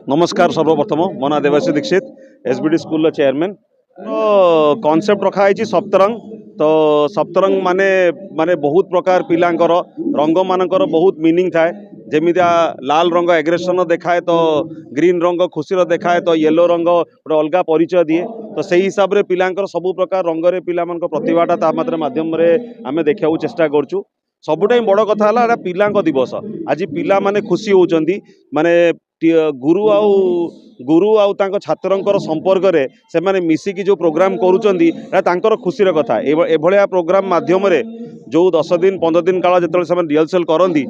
नमस्कार सर्वप्रथम मो ना देवाशी दीक्षित एसबीडी स्कूल चेयरमैन। तो कॉन्सेप्ट रखा है सप्तरंग। तो सप्तरंग माने माने बहुत प्रकार पिलांकर रंग मानकर बहुत मीनिंग थाए। जमितिया लाल रंग एग्रेसन देखाए तो ग्रीन रंग खुशी देखाए तो येलो रंग गोटे अलग परिचय दिए। तो से हिसाब से पिलांकर सबु प्रकार रंगरे पिला प्रतिभाटा माध्यम आम देखा चेष्टा करूँ। सबुटा बड़ कथा है पिलांक दिवस। आज पिला माने खुशी होउचंदी माने गुरु आउ तांको छात्रंकर संपर्क रे से माने मिसिकी जो प्रोग्राम करूचंदी तांकर खुशीर कथा। एभलिया प्रोग्राम माध्यम रे जो 10 दिन 15 दिन काल जो रिहर्सल करती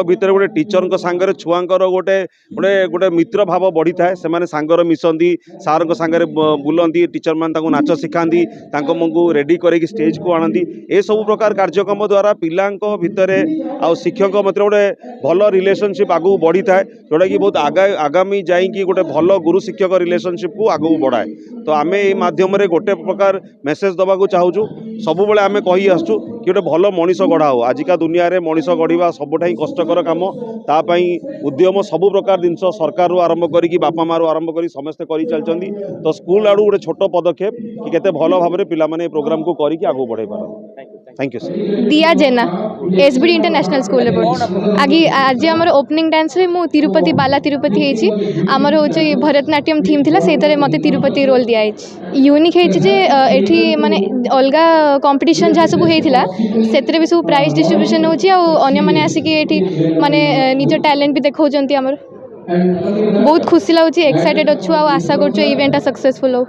भितर गोटे टीचर सांगे छुआंकर गोटे गोटे गोटे मित्र भाव बढ़ी थाए। से सांगर मिसंदी सार सांगे बुलंदी टीचर मान नाच शिखाती रेडी करके स्टेज को आनती। ए सब प्रकार कार्यक्रम द्वारा पिलांक भितर आ शिक्षक मध्य गोटे भल रिलेशनशिप आगू बढ़ी थाए जोटा कि बहुत आगामी जाइकी गोटे भल गुरु शिक्षक रिलेशनशिप को आगू बढ़ाए। तो आम ये माध्यम गोटे प्रकार मेसेज दबा चाहूँ सब बेले आम कही आसुँ कि गोटे भल मनीष गढ़ा हो। आजिका दुनिया रे मनीष गढ़ा सबुठा कष्टकर कम। तापाई उद्यम सबु प्रकार जिनस सरकार आरंभ करी बापा माँ आरंभ करी समस्ते कर चलती। तो स्कूल आड़ू गोटे छोट पदक्षेप कि केते भल भाव में पिला माने प्रोग्राम को करी आगू बढ़ाई पार। Thank you sir. दिया जेना एसबीडी इंटरनेशनल स्कूल आगे आज आम ओपनिंग डांस रे मु तिरुपति बाला तिरुपति होइछि। आमर होचे भरतनाट्यम थीम थिला सेतरे मते तिरुपति रोल दिया होइछि। यूनिक होइछि जे एठी माने अलगा कंपटीशन जहा सब हेइथिला सेतरे भी सब प्राइज डिस्ट्रीब्यूशन होछि आ अन्य माने आसिकी एठी माने निज टैलेंट भी देखौजंती। आमर बहुत खुशी लागुछि एक्साइटेड अछु आ आशा करछु इवेंट सक्सेसफुल हो।